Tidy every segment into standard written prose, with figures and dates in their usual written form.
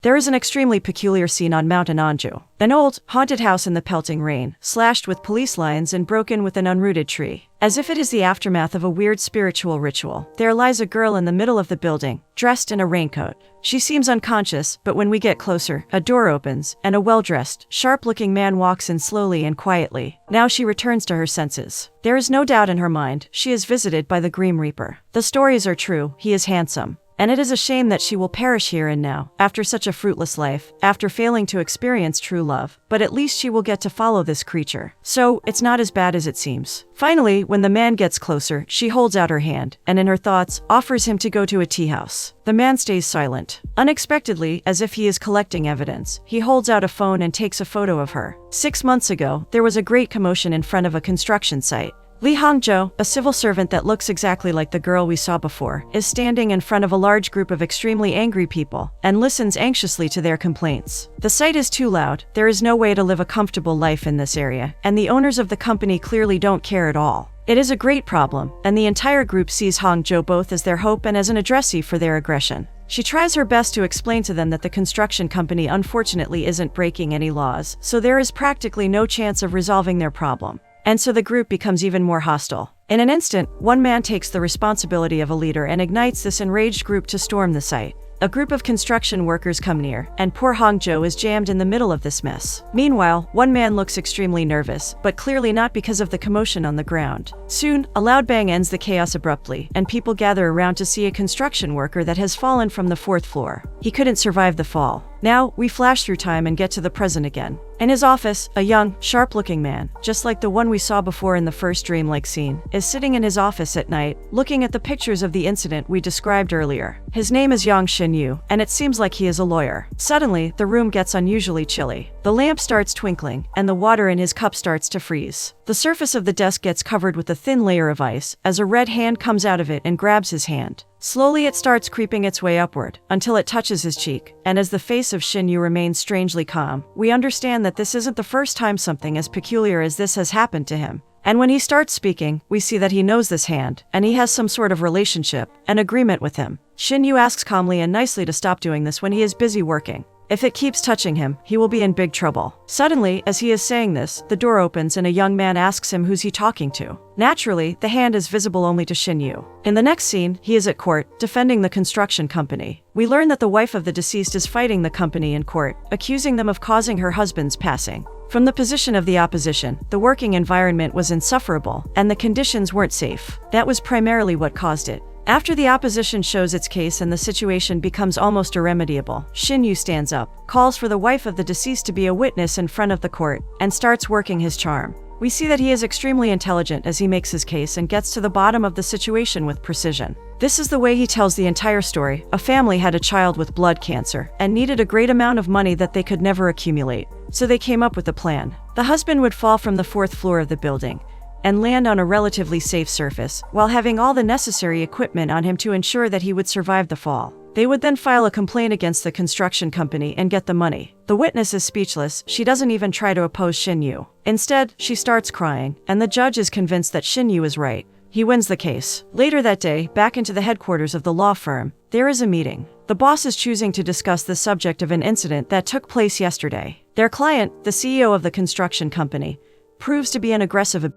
There is an extremely peculiar scene on Mount Ananju. An old, haunted house in the pelting rain, slashed with police lines and broken with an unrooted tree. As if it is the aftermath of a weird spiritual ritual, there lies a girl in the middle of the building, dressed in a raincoat. She seems unconscious, but when we get closer, a door opens, and a well-dressed, sharp-looking man walks in slowly and quietly. Now she returns to her senses. There is no doubt in her mind, she is visited by the Grim Reaper. The stories are true, he is handsome. And it is a shame that she will perish here and now, after such a fruitless life, after failing to experience true love, but at least she will get to follow this creature. So, it's not as bad as it seems. Finally, when the man gets closer, she holds out her hand, and in her thoughts, offers him to go to a tea house. The man stays silent. Unexpectedly, as if he is collecting evidence, he holds out a phone and takes a photo of her. 6 months ago, there was a great commotion in front of a construction site. Li Hongzhou, a civil servant that looks exactly like the girl we saw before, is standing in front of a large group of extremely angry people and listens anxiously to their complaints. The site is too loud, there is no way to live a comfortable life in this area, and the owners of the company clearly don't care at all. It is a great problem, and the entire group sees Hongzhou both as their hope and as an addressee for their aggression. She tries her best to explain to them that the construction company unfortunately isn't breaking any laws, so there is practically no chance of resolving their problem. And so the group becomes even more hostile. In an instant, one man takes the responsibility of a leader and ignites this enraged group to storm the site. A group of construction workers come near, and poor Hongzhou is jammed in the middle of this mess. Meanwhile, one man looks extremely nervous, but clearly not because of the commotion on the ground. Soon, a loud bang ends the chaos abruptly, and people gather around to see a construction worker that has fallen from the 4th floor. He couldn't survive the fall. Now, we flash through time and get to the present again. In his office, a young, sharp-looking man, just like the one we saw before in the first dreamlike scene, is sitting in his office at night, looking at the pictures of the incident we described earlier. His name is Shinyu, and it seems like he is a lawyer. Suddenly, the room gets unusually chilly. The lamp starts twinkling, and the water in his cup starts to freeze. The surface of the desk gets covered with a thin layer of ice, as a red hand comes out of it and grabs his hand. Slowly it starts creeping its way upward, until it touches his cheek, and as the face of Shinyu remains strangely calm, we understand that this isn't the first time something as peculiar as this has happened to him. And when he starts speaking, we see that he knows this hand, and he has some sort of relationship, an agreement with him. Shinyu asks calmly and nicely to stop doing this when he is busy working. If it keeps touching him, he will be in big trouble. Suddenly, as he is saying this, the door opens and a young man asks him who's he talking to. Naturally, the hand is visible only to Shinyu. In the next scene, he is at court, defending the construction company. We learn that the wife of the deceased is fighting the company in court, accusing them of causing her husband's passing. From the position of the opposition, the working environment was insufferable, and the conditions weren't safe. That was primarily what caused it. After the opposition shows its case and the situation becomes almost irremediable, Shinyu stands up, calls for the wife of the deceased to be a witness in front of the court, and starts working his charm. We see that he is extremely intelligent as he makes his case and gets to the bottom of the situation with precision. This is the way he tells the entire story. A family had a child with blood cancer and needed a great amount of money that they could never accumulate. So they came up with a plan. The husband would fall from the 4th floor of the building and land on a relatively safe surface, while having all the necessary equipment on him to ensure that he would survive the fall. They would then file a complaint against the construction company and get the money. The witness is speechless, she doesn't even try to oppose Shinyu. Instead, she starts crying, and the judge is convinced that Shinyu is right. He wins the case. Later that day, back into the headquarters of the law firm, there is a meeting. The boss is choosing to discuss the subject of an incident that took place yesterday. Their client, the CEO of the construction company, proves to be an aggressive.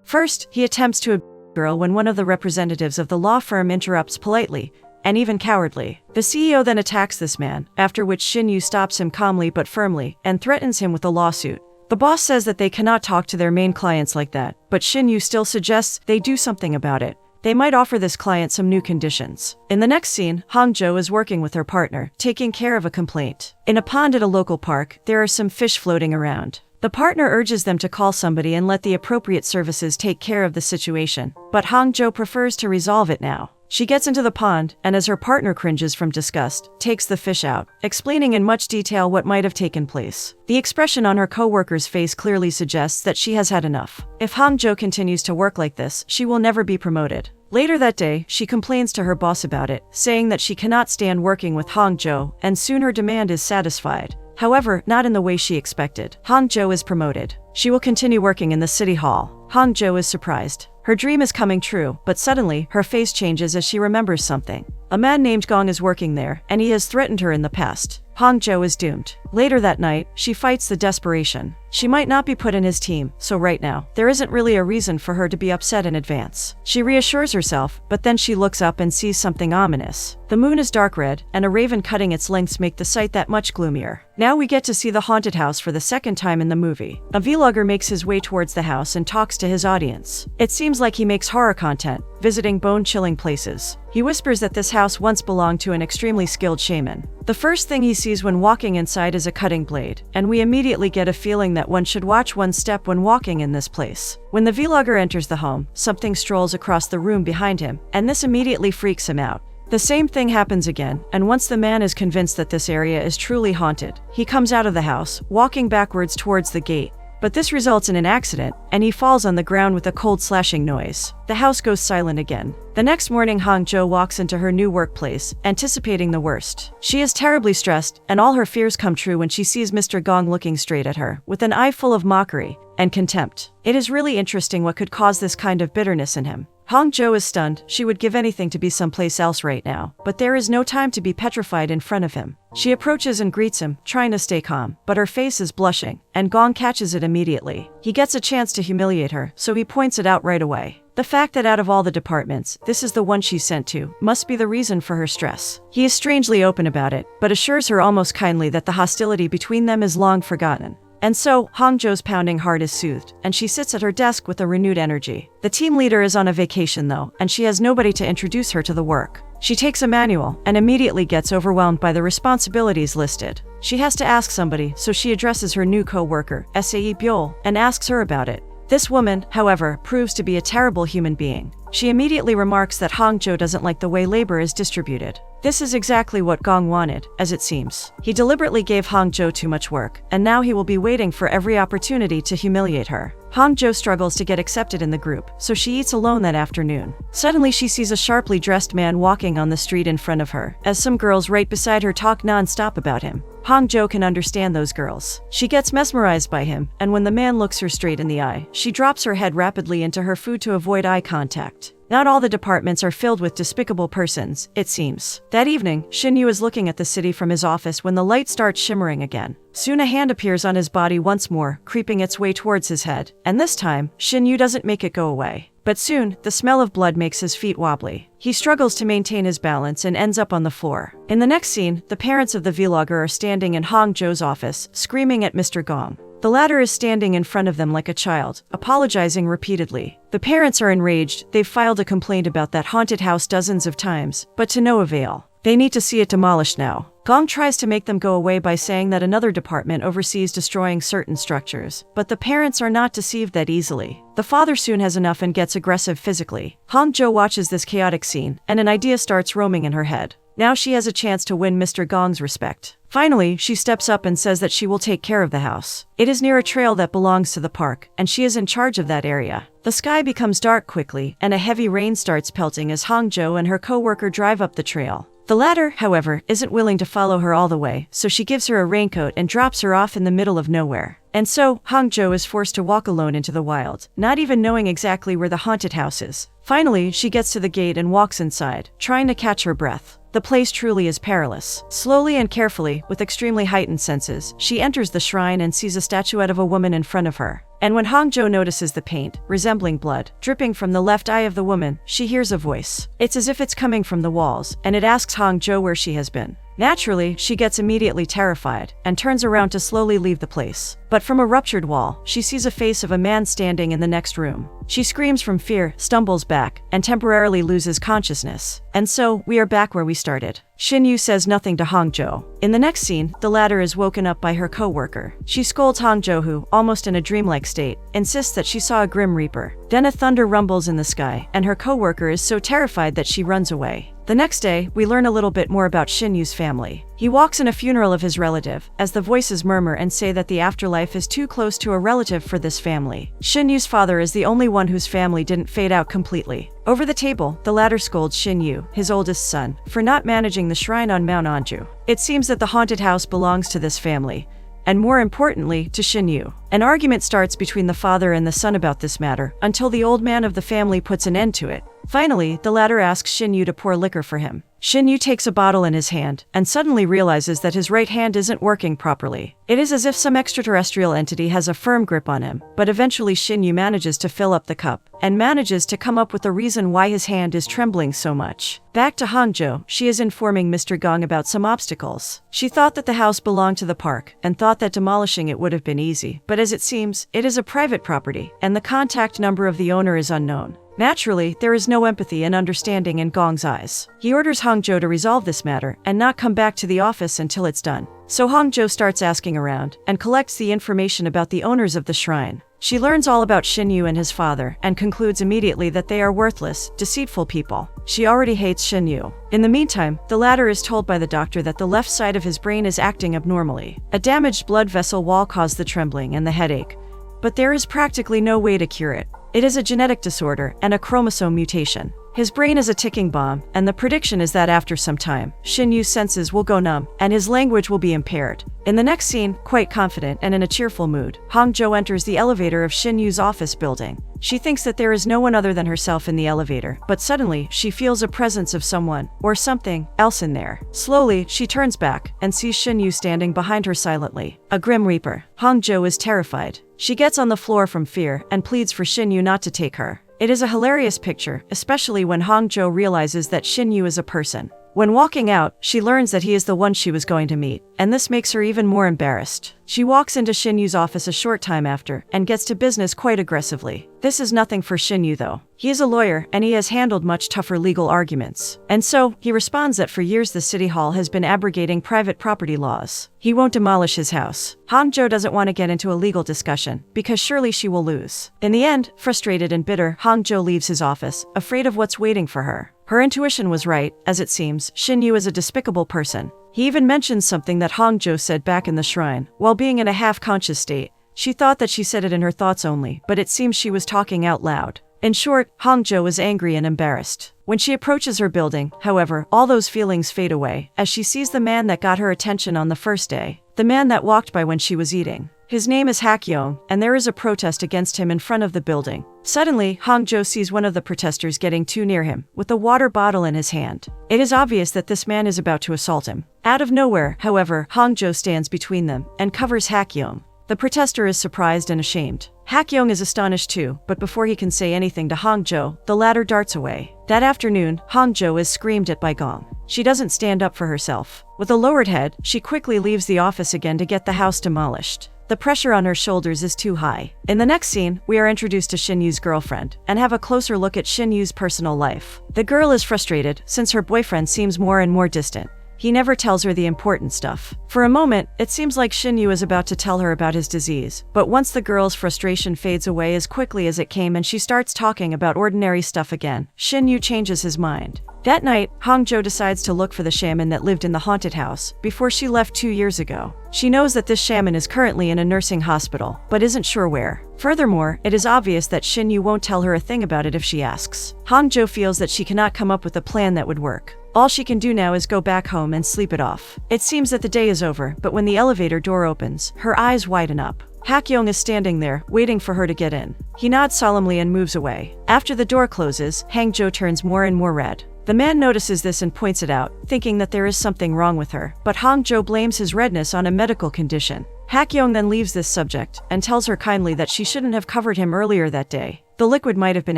First, he attempts to abuse the girl when one of the representatives of the law firm interrupts politely, and even cowardly. The CEO then attacks this man, after which Shinyu stops him calmly but firmly, and threatens him with a lawsuit. The boss says that they cannot talk to their main clients like that, but Shinyu still suggests they do something about it. They might offer this client some new conditions. In the next scene, Hongzhou is working with her partner, taking care of a complaint. In a pond at a local park, there are some fish floating around. The partner urges them to call somebody and let the appropriate services take care of the situation, but Hongzhou prefers to resolve it now. She gets into the pond, and as her partner cringes from disgust, takes the fish out, explaining in much detail what might have taken place. The expression on her co-worker's face clearly suggests that she has had enough. If Hongzhou continues to work like this, she will never be promoted. Later that day, she complains to her boss about it, saying that she cannot stand working with Hongzhou, and soon her demand is satisfied. However, not in the way she expected. Hongzhou is promoted. She will continue working in the city hall. Hongzhou is surprised. Her dream is coming true, but suddenly, her face changes as she remembers something. A man named Gong is working there, and he has threatened her in the past. Hangzhou is doomed. Later that night, she fights the desperation. She might not be put in his team, so right now, there isn't really a reason for her to be upset in advance. She reassures herself, but then she looks up and sees something ominous. The moon is dark red, and a raven cutting its lengths make the sight that much gloomier. Now we get to see the haunted house for the second time in the movie. A vlogger makes his way towards the house and talks to his audience. It seems like he makes horror content, visiting bone-chilling places. He whispers that this house once belonged to an extremely skilled shaman. The first thing he sees when walking inside is a cutting blade, and we immediately get a feeling that one should watch one step when walking in this place. When the vlogger enters the home, something strolls across the room behind him, and this immediately freaks him out. The same thing happens again, and once the man is convinced that this area is truly haunted, he comes out of the house, walking backwards towards the gate. But this results in an accident, and he falls on the ground with a cold slashing noise. The house goes silent again. The next morning, Hangzhou walks into her new workplace, anticipating the worst. She is terribly stressed, and all her fears come true when she sees Mr. Gong looking straight at her, with an eye full of mockery and contempt. It is really interesting what could cause this kind of bitterness in him. Hangzhou is stunned. She would give anything to be someplace else right now, but there is no time to be petrified in front of him. She approaches and greets him, trying to stay calm, but her face is blushing, and Gong catches it immediately. He gets a chance to humiliate her, so he points it out right away. The fact that out of all the departments, this is the one she's sent to, must be the reason for her stress. He is strangely open about it, but assures her almost kindly that the hostility between them is long forgotten. And so, Hangzhou's pounding heart is soothed, and she sits at her desk with a renewed energy. The team leader is on a vacation though, and she has nobody to introduce her to the work. She takes a manual, and immediately gets overwhelmed by the responsibilities listed. She has to ask somebody, so she addresses her new co-worker, Sae Byul, and asks her about it. This woman, however, proves to be a terrible human being. She immediately remarks that Hangzhou doesn't like the way labor is distributed. This is exactly what Gong wanted, as it seems. He deliberately gave Hangzhou too much work, and now he will be waiting for every opportunity to humiliate her. Hangzhou struggles to get accepted in the group, so she eats alone that afternoon. Suddenly she sees a sharply dressed man walking on the street in front of her, as some girls right beside her talk non-stop about him. Hangzhou can understand those girls. She gets mesmerized by him, and when the man looks her straight in the eye, she drops her head rapidly into her food to avoid eye contact. Not all the departments are filled with despicable persons, it seems. That evening, Shinyu is looking at the city from his office when the light starts shimmering again. Soon a hand appears on his body once more, creeping its way towards his head. And this time, Shinyu doesn't make it go away. But soon, the smell of blood makes his feet wobbly. He struggles to maintain his balance and ends up on the floor. In the next scene, the parents of the vlogger are standing in Hangzhou's office, screaming at Mr. Gong. The latter is standing in front of them like a child, apologizing repeatedly. The parents are enraged. They've filed a complaint about that haunted house dozens of times, but to no avail. They need to see it demolished now. Gong tries to make them go away by saying that another department oversees destroying certain structures, but the parents are not deceived that easily. The father soon has enough and gets aggressive physically. Hangzhou watches this chaotic scene, and an idea starts roaming in her head. Now she has a chance to win Mr. Gong's respect. Finally, she steps up and says that she will take care of the house. It is near a trail that belongs to the park, and she is in charge of that area. The sky becomes dark quickly, and a heavy rain starts pelting as Hangzhou and her co-worker drive up the trail. The latter, however, isn't willing to follow her all the way, so she gives her a raincoat and drops her off in the middle of nowhere. And so, Hangzhou is forced to walk alone into the wild, not even knowing exactly where the haunted house is. Finally, she gets to the gate and walks inside, trying to catch her breath. The place truly is perilous. Slowly and carefully, with extremely heightened senses, she enters the shrine and sees a statuette of a woman in front of her. And when Hangzhou notices the paint, resembling blood, dripping from the left eye of the woman, she hears a voice. It's as if it's coming from the walls, and it asks Hangzhou where she has been. Naturally, she gets immediately terrified, and turns around to slowly leave the place. But from a ruptured wall, she sees a face of a man standing in the next room. She screams from fear, stumbles back, and temporarily loses consciousness. And so, we are back where we started. Shinyu says nothing to Hangzhou. In the next scene, the latter is woken up by her co-worker. She scolds Hangzhou who, almost in a dreamlike state, insists that she saw a grim reaper. Then a thunder rumbles in the sky, and her co-worker is so terrified that she runs away. The next day, we learn a little bit more about Shinyu's family. He walks in a funeral of his relative, as the voices murmur and say that the afterlife is too close to a relative for this family. Shinyu's father is the only one whose family didn't fade out completely. Over the table, the latter scolds Shinyu, his oldest son, for not managing the shrine on Mount Anju. It seems that the haunted house belongs to this family, and more importantly, to Shinyu. An argument starts between the father and the son about this matter, until the old man of the family puts an end to it. Finally, the latter asks Shinyu to pour liquor for him. Shinyu takes a bottle in his hand and suddenly realizes that his right hand isn't working properly. It is as if some extraterrestrial entity has a firm grip on him, but eventually Shinyu manages to fill up the cup and manages to come up with the reason why his hand is trembling so much. Back to Hangzhou, she is informing Mr. Gong about some obstacles. She thought that the house belonged to the park and thought that demolishing it would have been easy, but as it seems, it is a private property and the contact number of the owner is unknown. Naturally, there is no empathy and understanding in Gong's eyes. He orders Hangzhou to resolve this matter and not come back to the office until it's done. So Hangzhou starts asking around and collects the information about the owners of the shrine. She learns all about Shinyu and his father and concludes immediately that they are worthless, deceitful people. She already hates Shinyu. In the meantime, the latter is told by the doctor that the left side of his brain is acting abnormally. A damaged blood vessel wall caused the trembling and the headache, but there is practically no way to cure it. It is a genetic disorder and a chromosome mutation. His brain is a ticking bomb, and the prediction is that after some time, Shinyu's senses will go numb, and his language will be impaired. In the next scene, quite confident and in a cheerful mood, Hangzhou enters the elevator of Shinyu's office building. She thinks that there is no one other than herself in the elevator, but suddenly, she feels a presence of someone, or something, else in there. Slowly, she turns back, and sees Shinyu standing behind her silently. A Grim Reaper. Hangzhou is terrified. She gets on the floor from fear, and pleads for Shinyu not to take her. It is a hilarious picture, especially when Hangzhou realizes that Shinyu is a person. When walking out, she learns that he is the one she was going to meet, and this makes her even more embarrassed. She walks into Shinyu's office a short time after, and gets to business quite aggressively. This is nothing for Shinyu though. He is a lawyer, and he has handled much tougher legal arguments. And so, he responds that for years the city hall has been abrogating private property laws. He won't demolish his house. Hangzhou doesn't want to get into a legal discussion, because surely she will lose. In the end, frustrated and bitter, Hangzhou leaves his office, afraid of what's waiting for her. Her intuition was right, as it seems, Shinyu is a despicable person. He even mentions something that Hangzhou said back in the shrine. While being in a half-conscious state, she thought that she said it in her thoughts only, but it seems she was talking out loud. In short, Hangzhou is angry and embarrassed. When she approaches her building, however, all those feelings fade away, as she sees the man that got her attention on the first day. The man that walked by when she was eating. His name is Hakyong, and there is a protest against him in front of the building. Suddenly, Hangzhou sees one of the protesters getting too near him, with a water bottle in his hand. It is obvious that this man is about to assault him. Out of nowhere, however, Hangzhou stands between them and covers Hakyong. The protester is surprised and ashamed. Hakyong is astonished too, but before he can say anything to Hangzhou, the latter darts away. That afternoon, Hangzhou is screamed at by Gong. She doesn't stand up for herself. With a lowered head, she quickly leaves the office again to get the house demolished. The pressure on her shoulders is too high. In the next scene, we are introduced to Shinyu's girlfriend, and have a closer look at Shinyu's personal life. The girl is frustrated, since her boyfriend seems more and more distant. He never tells her the important stuff. For a moment, it seems like Shinyu is about to tell her about his disease, but once the girl's frustration fades away as quickly as it came and she starts talking about ordinary stuff again, Shinyu changes his mind. That night, Hangzhou decides to look for the shaman that lived in the haunted house before she left 2 years ago. She knows that this shaman is currently in a nursing hospital, but isn't sure where. Furthermore, it is obvious that Shinyu won't tell her a thing about it if she asks. Hangzhou feels that she cannot come up with a plan that would work. All she can do now is go back home and sleep it off. It seems that the day is over, but when the elevator door opens, her eyes widen up. Hakyong is standing there, waiting for her to get in. He nods solemnly and moves away. After the door closes, Hangzhou turns more and more red. The man notices this and points it out, thinking that there is something wrong with her, but Hangzhou blames his redness on a medical condition. Hakyong then leaves this subject, and tells her kindly that she shouldn't have covered him earlier that day. The liquid might have been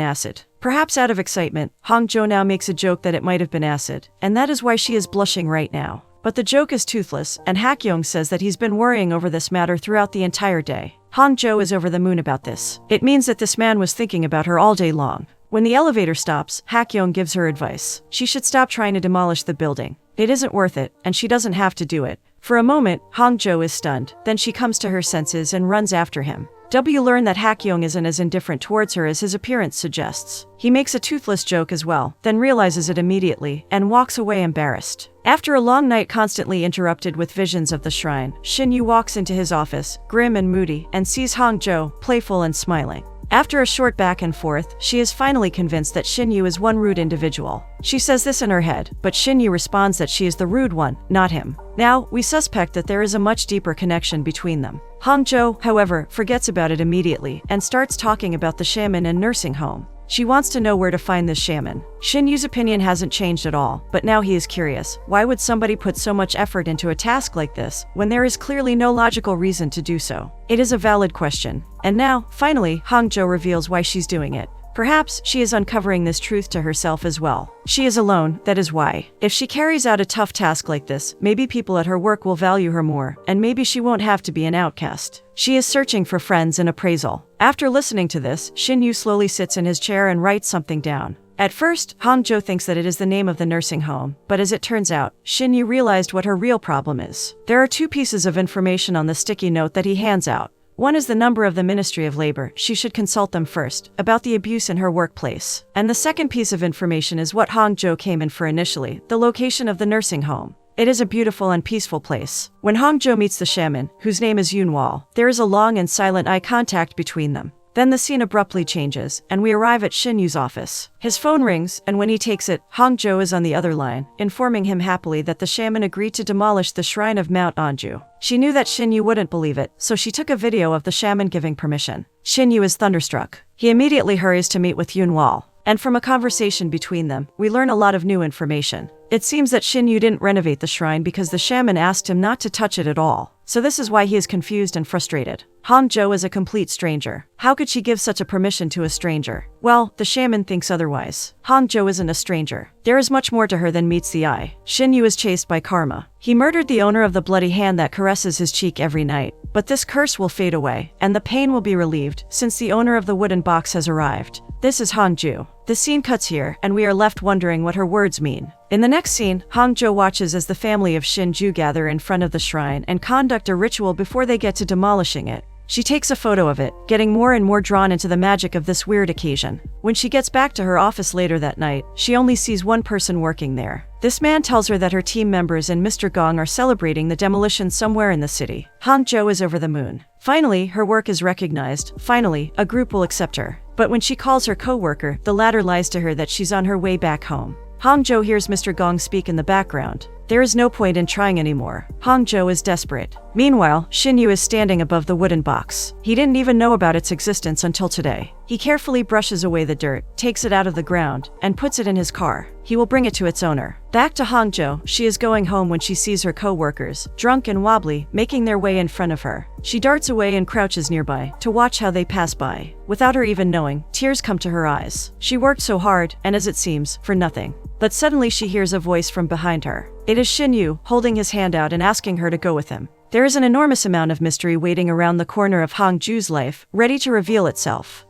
acid. Perhaps out of excitement, Hangzhou now makes a joke that it might have been acid, and that is why she is blushing right now. But the joke is toothless, and Hakyong says that he's been worrying over this matter throughout the entire day. Hangzhou is over the moon about this. It means that this man was thinking about her all day long. When the elevator stops, Hakyong gives her advice. She should stop trying to demolish the building. It isn't worth it, and she doesn't have to do it. For a moment, Hangzhou is stunned, then she comes to her senses and runs after him. We learn that Hakyong isn't as indifferent towards her as his appearance suggests. He makes a toothless joke as well, then realizes it immediately, and walks away embarrassed. After a long night constantly interrupted with visions of the shrine, Shinyu walks into his office, grim and moody, and sees Hangzhou, playful and smiling. After a short back and forth, she is finally convinced that Shinyu is one rude individual. She says this in her head, but Shinyu responds that she is the rude one, not him. Now, we suspect that there is a much deeper connection between them. Hangzhou, however, forgets about it immediately and starts talking about the shaman and nursing home. She wants to know where to find this shaman. Shinyu's opinion hasn't changed at all, but now he is curious. Why would somebody put so much effort into a task like this, when there is clearly no logical reason to do so? It is a valid question. And now, finally, Hangzhou reveals why she's doing it. Perhaps she is uncovering this truth to herself as well. She is alone, that is why. If she carries out a tough task like this, maybe people at her work will value her more, and maybe she won't have to be an outcast. She is searching for friends and appraisal. After listening to this, Shinyu slowly sits in his chair and writes something down. At first, Hangzhou thinks that it is the name of the nursing home, but as it turns out, Shinyu realized what her real problem is. There are two pieces of information on the sticky note that he hands out. One is the number of the Ministry of Labor. She should consult them first, about the abuse in her workplace. And the second piece of information is what Hangzhou came in for initially, the location of the nursing home. It is a beautiful and peaceful place. When Hangzhou meets the shaman, whose name is Yunwal, there is a long and silent eye contact between them. Then the scene abruptly changes, and we arrive at Shinyu's office. His phone rings, and when he takes it, Hangzhou is on the other line, informing him happily that the shaman agreed to demolish the shrine of Mount Anju. She knew that Shinyu wouldn't believe it, so she took a video of the shaman giving permission. Shinyu is thunderstruck. He immediately hurries to meet with Yunwal. And from a conversation between them, we learn a lot of new information. It seems that Shinyu didn't renovate the shrine because the shaman asked him not to touch it at all. So this is why he is confused and frustrated. Hangzhou is a complete stranger. How could she give such a permission to a stranger? Well, the shaman thinks otherwise. Hangzhou isn't a stranger. There is much more to her than meets the eye. Shinyu is chased by karma. He murdered the owner of the bloody hand that caresses his cheek every night. But this curse will fade away, and the pain will be relieved, since the owner of the wooden box has arrived. This is Hangzhou. The scene cuts here, and we are left wondering what her words mean. In the next scene, Hangzhou watches as the family of Shinju gather in front of the shrine and conduct a ritual before they get to demolishing it. She takes a photo of it, getting more and more drawn into the magic of this weird occasion. When she gets back to her office later that night, she only sees one person working there. This man tells her that her team members and Mr. Gong are celebrating the demolition somewhere in the city. Hangzhou is over the moon. Finally, her work is recognized. Finally, a group will accept her. But when she calls her co-worker, the latter lies to her that she's on her way back home. Hangzhou hears Mr. Gong speak in the background. There is no point in trying anymore. Hangzhou is desperate. Meanwhile, Shinyu is standing above the wooden box. He didn't even know about its existence until today. He carefully brushes away the dirt, takes it out of the ground, and puts it in his car. He will bring it to its owner. Back to Hangzhou, she is going home when she sees her co-workers, drunk and wobbly, making their way in front of her. She darts away and crouches nearby, to watch how they pass by. Without her even knowing, tears come to her eyes. She worked so hard, and as it seems, for nothing. But suddenly she hears a voice from behind her. It is Shinyu, holding his hand out and asking her to go with him. There is an enormous amount of mystery waiting around the corner of Hangzhou's life, ready to reveal itself.